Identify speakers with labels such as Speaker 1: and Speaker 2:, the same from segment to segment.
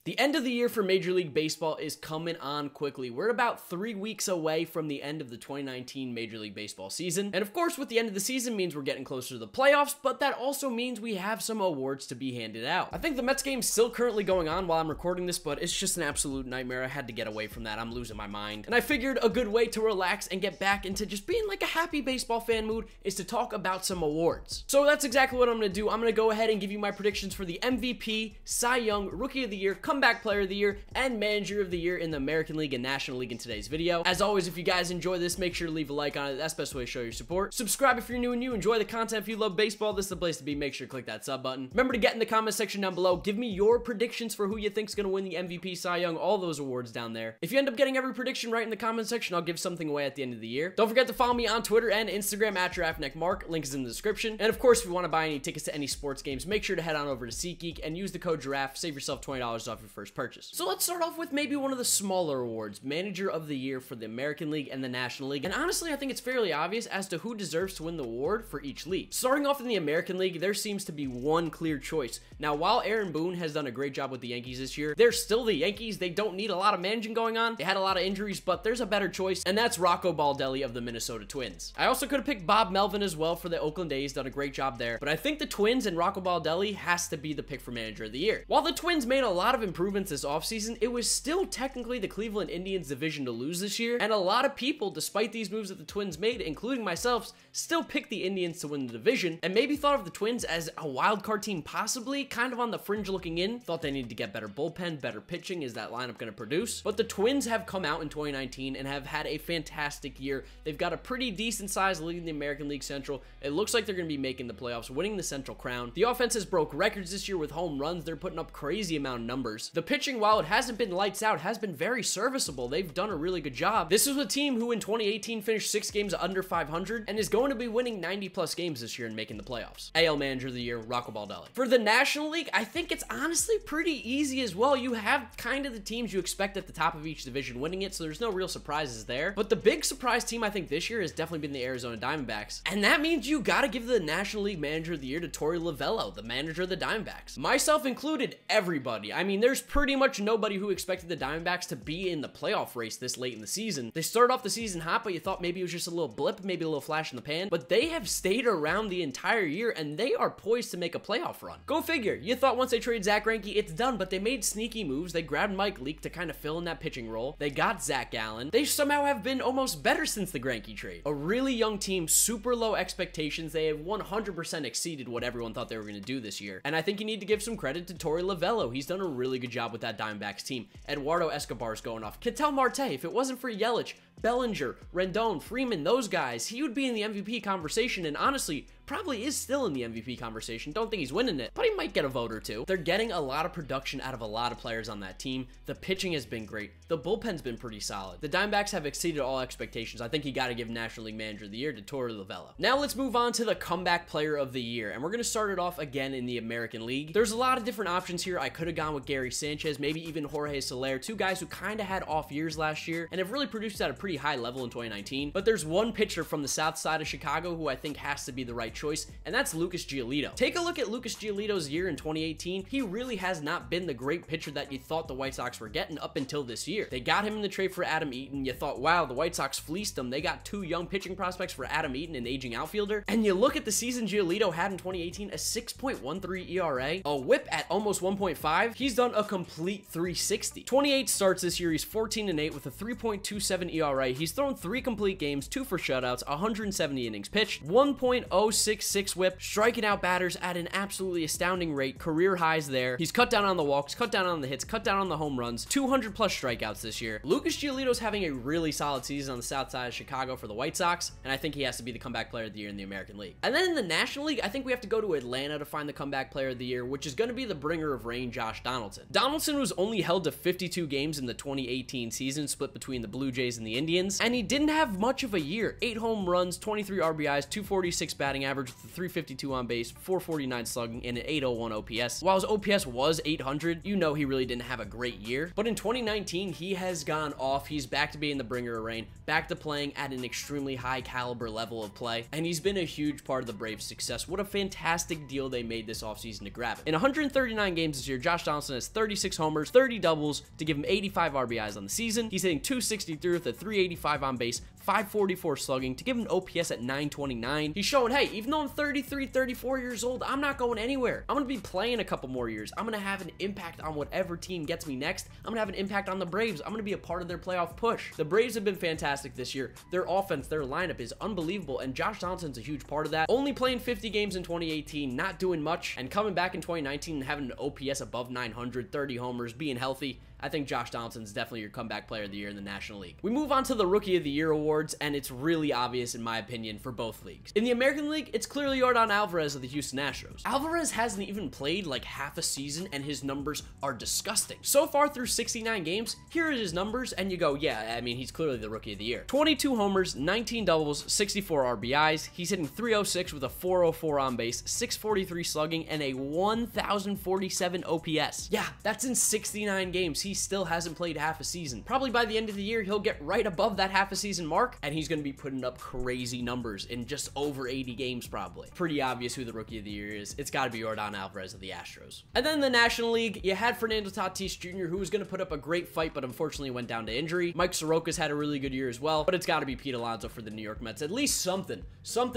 Speaker 1: The end of the year for Major League Baseball is coming on quickly. We're about 3 weeks away from the end of the 2019 Major League Baseball season. And of course, with the end of the season means we're getting closer to the playoffs, but that also means we have some awards to be handed out. I think the Mets game's still currently going on while I'm recording this, but it's just an absolute nightmare. I had to get away from that. I'm losing my mind. And I figured a good way to relax and get back into just being like a happy baseball fan mood is to talk about some awards. So that's exactly what I'm going to do. I'm going to go ahead and give you my predictions for the MVP, Cy Young, Rookie of the Year, Comeback Player of the Year, and Manager of the Year in the American League and National League in today's video. As always, if you guys enjoy this, make sure to leave a like on it. That's the best way to show your support. Subscribe if you're new and you enjoy the content. If you love baseball, this is the place to be. Make sure to click that sub button. Remember to get in the comment section down below. Give me your predictions for who you think's going to win the MVP, Cy Young, all those awards down there. If you end up getting every prediction right in the comment section, I'll give something away at the end of the year. Don't forget to follow me on Twitter and Instagram at GiraffeNeckMarc. Link is in the description. And of course, if you want to buy any tickets to any sports games, make sure to head on over to SeatGeek and use the code Giraffe. Save yourself $20 off your first purchase. So let's start off with maybe one of the smaller awards, Manager of the Year for the American League and the National League. And honestly, I think it's fairly obvious as to who deserves to win the award for each league. Starting off in the American League, there seems to be one clear choice. Now, while Aaron Boone has done a great job with the Yankees this year, they're still the Yankees. They don't need a lot of managing going on. They had a lot of injuries, but there's a better choice, and that's Rocco Baldelli of the Minnesota Twins. I also could have picked Bob Melvin as well for the Oakland A's, done a great job there, but I think the Twins and Rocco Baldelli has to be the pick for Manager of the Year. While the Twins made a lot of improvements this offseason, it was still technically the Cleveland Indians division to lose this year, and a lot of people, despite these moves that the Twins made, including myself, still picked the Indians to win the division, and maybe thought of the Twins as a wild card team, possibly kind of on the fringe looking in. Thought they needed to get better bullpen, better pitching. Is that lineup going to produce? But the Twins have come out in 2019 and have had a fantastic year. They've got a pretty decent size lead in the American League Central. It looks like they're going to be making the playoffs, winning the Central Crown. The offense has broke records this year with home runs. They're putting up crazy amount of numbers. The pitching, while it hasn't been lights out, has been very serviceable. They've done a really good job. This is a team who in 2018 finished 6 games under 500 and is going to be winning 90 plus games this year and making the playoffs. AL Manager of the Year, Rocco Baldelli. For the National League, I think it's honestly pretty easy as well. You have kind of the teams you expect at the top of each division winning it, so there's no real surprises there. But the big surprise team I think this year has definitely been the Arizona Diamondbacks, and that means you gotta give the National League Manager of the Year to Torey Lovullo, the manager of the Diamondbacks. Myself included, everybody. I mean, there's pretty much nobody who expected the Diamondbacks to be in the playoff race this late in the season. They started off the season hot, but you thought maybe it was just a little blip, maybe a little flash in the pan, but they have stayed around the entire year, and they are poised to make a playoff run. Go figure. You thought once they traded Zach Greinke, it's done, but they made sneaky moves. They grabbed Mike Leake to kind of fill in that pitching role. They got Zach Gallen. They somehow have been almost better since the Greinke trade. A really young team, super low expectations. They have 100% exceeded what everyone thought they were going to do this year. And I think you need to give some credit to Torey Lovullo. He's done a really good job with that Diamondbacks team. Eduardo Escobar's going off. Ketel Marte, if it wasn't for Yelich, Bellinger, Rendon, Freeman, those guys, he would be in the MVP conversation, and honestly, probably is still in the MVP conversation. Don't think he's winning it, but he might get a vote or two. They're getting a lot of production out of a lot of players on that team. The pitching has been great. The bullpen's been pretty solid. The Diamondbacks have exceeded all expectations. I think you got to give National League Manager of the Year to Torey Lovullo. Now let's move on to the Comeback Player of the Year, and we're going to start it off again in the American League. There's a lot of different options here. I could have gone with Gary Sanchez, maybe even Jorge Soler, two guys who kind of had off years last year and have really produced at a pretty high level in 2019. But there's one pitcher from the south side of Chicago who I think has to be the right choice, and that's Lucas Giolito. Take a look at Lucas Giolito's year in 2018. He really has not been the great pitcher that you thought the White Sox were getting up until this year. They got him in the trade for Adam Eaton. You thought, wow, the White Sox fleeced them. They got 2 young pitching prospects for Adam Eaton, an aging outfielder. And you look at the season Giolito had in 2018, a 6.13 ERA, a whip at almost 1.5. He's done a complete 360. 28 starts this year. He's 14-8 with a 3.27 ERA. He's thrown 3 complete games, 2 for shutouts, 170 innings pitched, 1.066 whip, striking out batters at an absolutely astounding rate, career highs there. He's cut down on the walks, cut down on the hits, cut down on the home runs, 200 plus strikeouts this year. Lucas Giolito's having a really solid season on the south side of Chicago for the White Sox, and I think he has to be the Comeback Player of the Year in the American League. And then in the National League, I think we have to go to Atlanta to find the Comeback Player of the Year, which is going to be the bringer of rain, Josh Donaldson. Donaldson was only held to 52 games in the 2018 season, split between the Blue Jays and the Indians, and he didn't have much of a year. 8 home runs, 23 RBIs, 246 batting average with a 352 on base, 449 slugging, and an 801 OPS. While his OPS was 800, you know he really didn't have a great year. But in 2019, he has gone off. He's back to being the bringer of rain, back to playing at an extremely high caliber level of play, and he's been a huge part of the Braves' success. What a fantastic deal they made this offseason to grab him. In 139 games this year, Josh Donaldson has 36 homers, 30 doubles to give him 85 RBIs on the season. He's hitting 263 with a 385 on base, 544 slugging to give him an OPS at 929. He's showing, hey, even though I'm 33, 34 years old, I'm not going anywhere. I'm going to be playing a couple more years. I'm going to have an impact on whatever team gets me next. I'm going to have an impact on the Braves. I'm going to be a part of their playoff push. The Braves have been fantastic this year. Their offense, their lineup is unbelievable, and Josh Donaldson's a huge part of that. Only playing 50 games in 2018, not doing much, and coming back in 2019 and having an OPS above 900, 30 homers, being healthy. I think Josh Donaldson's definitely your comeback player of the year in the National League. We move on to the Rookie of the Year awards, and it's really obvious in my opinion for both leagues. In the American League, it's clearly Yordan Alvarez of the Houston Astros. Alvarez hasn't even played like half a season, and his numbers are disgusting. So far through 69 games, here are his numbers, and you go, yeah, I mean, he's clearly the Rookie of the Year. 22 homers, 19 doubles, 64 RBIs. He's hitting 306 with a 404 on base, 643 slugging, and a 1,047 OPS. Yeah, that's in 69 games. He still hasn't played half a season. Probably by the end of the year, he'll get right above that half a season mark, and he's going to be putting up crazy numbers in just over 80 games probably. Pretty obvious who the Rookie of the Year is. It's got to be Yordan Alvarez of the Astros. And then in the National League, you had Fernando Tatis Jr., who was going to put up a great fight, but unfortunately went down to injury. Mike Soroka's had a really good year as well, but it's got to be Pete Alonso for the New York Mets. At least something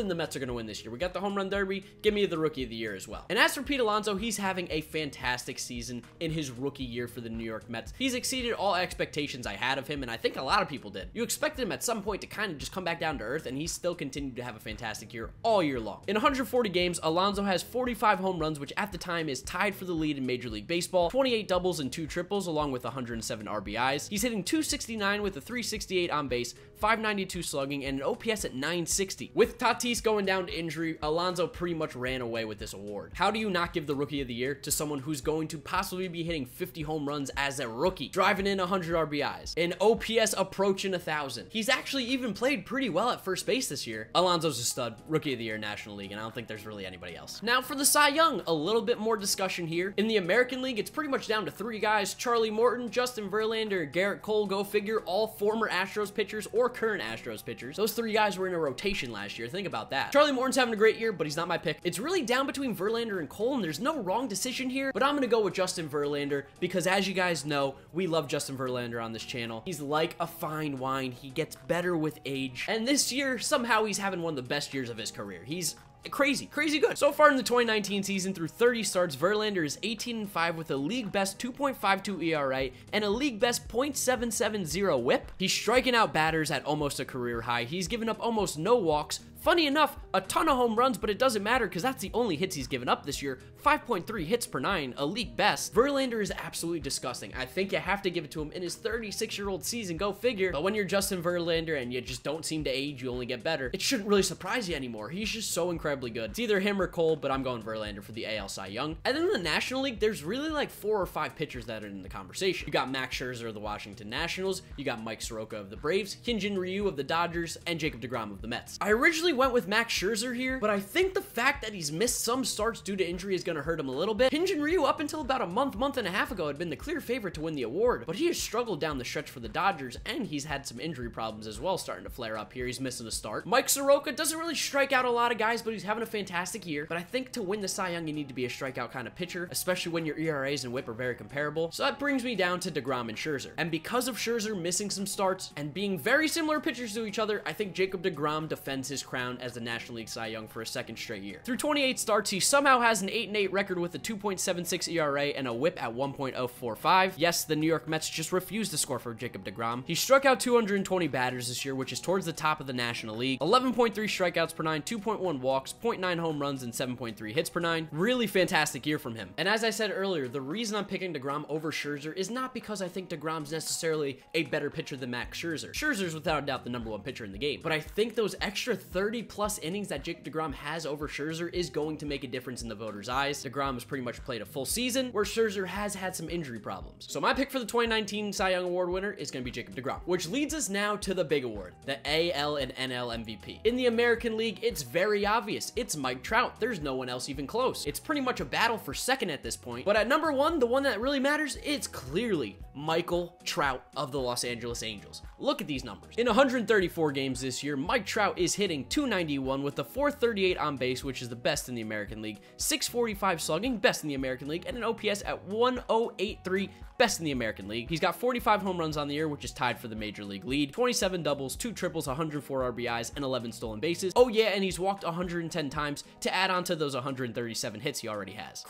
Speaker 1: the Mets are going to win this year. We got the Home Run Derby. Give me the Rookie of the Year as well. And as for Pete Alonso, he's having a fantastic season in his rookie year for the New York Mets. He's exceeded all expectations I had of him, and I think a lot of people did. You expected him at some point to kind of just come back down to earth, and he's still continued to have a fantastic year all year long. In 140 games, Alonso has 45 home runs, which at the time is tied for the lead in Major League Baseball, 28 doubles and 2 triples, along with 107 RBIs. He's hitting 269 with a 368 on base, 592 slugging, and an OPS at 960. With Tatis going down to injury, Alonso pretty much ran away with this award. How do you not give the Rookie of the Year to someone who's going to possibly be hitting 50 home runs as a rookie, driving in 100 RBIs, an OPS approaching 1,000? He's actually even played pretty well at first base this year. Alonso's a stud, Rookie of the Year, National League, and I don't think there's really anybody else. Now for the Cy Young, a little bit more discussion here. In the American League, it's pretty much down to 3 guys: Charlie Morton, Justin Verlander, Garrett Cole. Go figure, all former Astros pitchers or current Astros pitchers. Those 3 guys were in a rotation last year. Think about that. Charlie Morton's having a great year, but he's not my pick. It's really down between Verlander and Cole, and there's no wrong decision here, but I'm gonna go with Justin Verlander because, as you guys know, we love Justin Verlander on this channel. He's like a fine wine. He gets better with age, and this year, somehow he's having one of the best years of his career. He's crazy good. So far in the 2019 season, through 30 starts, Verlander is 18-5 with a league best 2.52 ERA and a league best .770 whip. He's striking out batters at almost a career high. He's given up almost no walks. Funny enough, a ton of home runs, but it doesn't matter because that's the only hits he's given up this year. 5.3 hits per 9, a league best. Verlander is absolutely disgusting. I think you have to give it to him in his 36-year-old season, go figure. But when you're Justin Verlander and you just don't seem to age, you only get better, it shouldn't really surprise you anymore. He's just so incredibly good. It's either him or Cole, but I'm going Verlander for the AL Cy Young. And then in the National League, there's really like 4 or 5 pitchers that are in the conversation. You got Max Scherzer of the Washington Nationals, you got Mike Soroka of the Braves, Hyun-Jin Ryu of the Dodgers, and Jacob deGrom of the Mets. I originally went with Max Scherzer here, but I think the fact that he's missed some starts due to injury is going to hurt him a little bit. Hyun-Jin Ryu, up until about a month and a half ago, had been the clear favorite to win the award, but he has struggled down the stretch for the Dodgers, and he's had some injury problems as well starting to flare up here. He's missing a start. Mike Soroka doesn't really strike out a lot of guys, but he's having a fantastic year. But I think to win the Cy Young, you need to be a strikeout kind of pitcher, especially when your ERAs and whip are very comparable. So that brings me down to deGrom and Scherzer. And because of Scherzer missing some starts and being very similar pitchers to each other, I think Jacob deGrom defends his crown as the National League Cy Young for a second straight year. Through 28 starts, he somehow has an 8-8 record with a 2.76 ERA and a whip at 1.045. Yes, the New York Mets just refused to score for Jacob deGrom. He struck out 220 batters this year, which is towards the top of the National League. 11.3 strikeouts per 9, 2.1 walks, 0.9 home runs, and 7.3 hits per 9. Really fantastic year from him. And as I said earlier, the reason I'm picking deGrom over Scherzer is not because I think deGrom's necessarily a better pitcher than Max Scherzer. Scherzer's without a doubt the #1 pitcher in the game, but I think those extra 30 30+ innings that Jacob deGrom has over Scherzer is going to make a difference in the voters' eyes. deGrom has pretty much played a full season, where Scherzer has had some injury problems. So my pick for the 2019 Cy Young Award winner is going to be Jacob deGrom, which leads us now to the big award, the AL and NL MVP. In the American League, it's very obvious. It's Mike Trout. There's no one else even close. It's pretty much a battle for second at this point. But at number one, the one that really matters, it's clearly Michael Trout of the Los Angeles Angels. Look at these numbers. In 134 games this year, Mike Trout is hitting .291 with a .438 on base, which is the best in the American League, .645 slugging, best in the American League, and an OPS at 1.083, best in the American League. He's got 45 home runs on the year, which is tied for the major league lead, 27 doubles, 2 triples, 104 RBIs, and 11 stolen bases. Oh yeah, and he's walked 110 times to add on to those 137 hits he already has.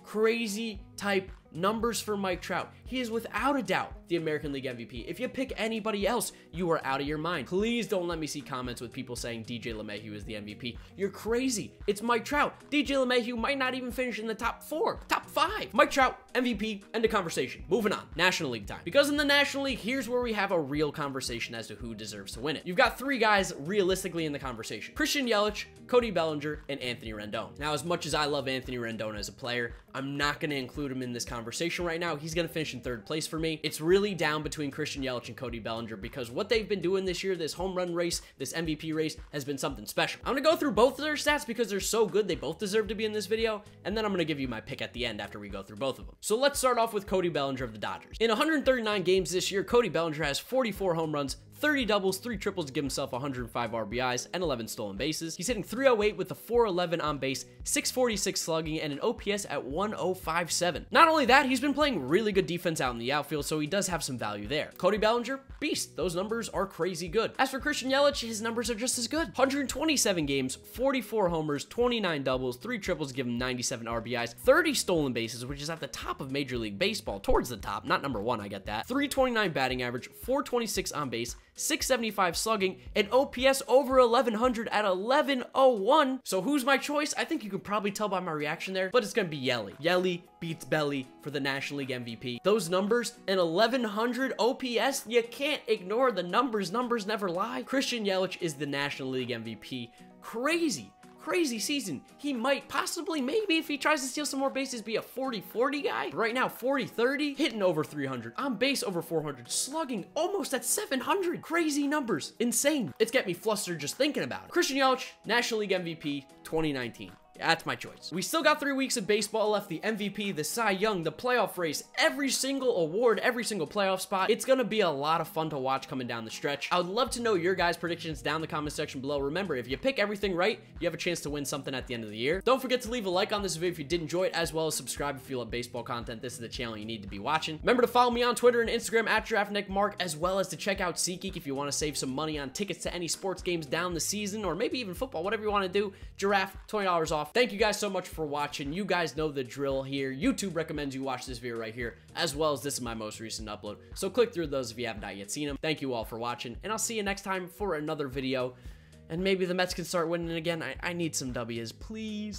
Speaker 1: Crazy type numbers for Mike Trout. He is without a doubt the American League MVP. If you pick anybody else, you are out of your mind. Please don't let me see comments with people saying DJ LeMahieu is the MVP. You're crazy. It's Mike Trout. DJ LeMahieu might not even finish in the top 4, top 5. Mike Trout, MVP, end of conversation. Moving on. National League time. Because in the National League, here's where we have a real conversation as to who deserves to win it. You've got 3 guys realistically in the conversation: Christian Yelich, Cody Bellinger, and Anthony Rendon. Now, as much as I love Anthony Rendon as a player, I'm not going to include him in this conversation right now. He's going to finish in 3rd place for me. It's really down between Christian Yelich and Cody Bellinger, because what they've been doing this year, this home run race, this MVP race, has been something special. I'm going to go through both of their stats because they're so good. They both deserve to be in this video, and then I'm going to give you my pick at the end after we go through both of them. So let's start off with Cody Bellinger of the Dodgers. In 139 games this year, Cody Bellinger has 44 home runs, 30 doubles, 3 triples to give himself 105 RBIs, and 11 stolen bases. He's hitting .308 with a .411 on base, .646 slugging, and an OPS at 1.057. Not only that, he's been playing really good defense out in the outfield, so he does have some value there. Cody Bellinger, beast. Those numbers are crazy good. As for Christian Yelich, his numbers are just as good. 127 games, 44 homers, 29 doubles, 3 triples to give him 97 RBIs, 30 stolen bases, which is at the top of Major League Baseball, towards the top, not number 1, I get that. 329 batting average, 426 on base, 675 slugging, and OPS over 1100 at 1101. So who's my choice? I think you can probably tell by my reaction there, but it's gonna be Yelich. Yelich beats Belly for the National League MVP. Those numbers, an 1100 OPS, you can't ignore the numbers. Numbers never lie. Christian Yelich is the National League MVP. Crazy season. He might possibly, maybe if he tries to steal some more bases, be a 40-40 guy. But right now, 40-30, hitting over 300, on base over 400, slugging almost at 700. Crazy numbers. Insane. It's getting me flustered just thinking about it. Christian Yelich, National League MVP 2019. That's my choice. We still got 3 weeks of baseball left. The MVP, the Cy Young, the playoff race, every single award, every single playoff spot. It's gonna be a lot of fun to watch coming down the stretch. I would love to know your guys' predictions down in the comment section below. Remember, if you pick everything right, you have a chance to win something at the end of the year. Don't forget to leave a like on this video if you did enjoy it, as well as subscribe if you love baseball content. This is the channel you need to be watching. Remember to follow me on Twitter and Instagram at GiraffeNeckMarc, as well as to check out SeatGeek if you want to save some money on tickets to any sports games down the season, or maybe even football, whatever you want to do. Giraffe, $20 off. Thank you guys so much for watching. You guys know the drill here. YouTube recommends you watch this video right here, as well as this is my most recent upload. So click through those if you have not yet seen them. Thank you all for watching, and I'll see you next time for another video. And maybe the Mets can start winning again. I need some W's, please.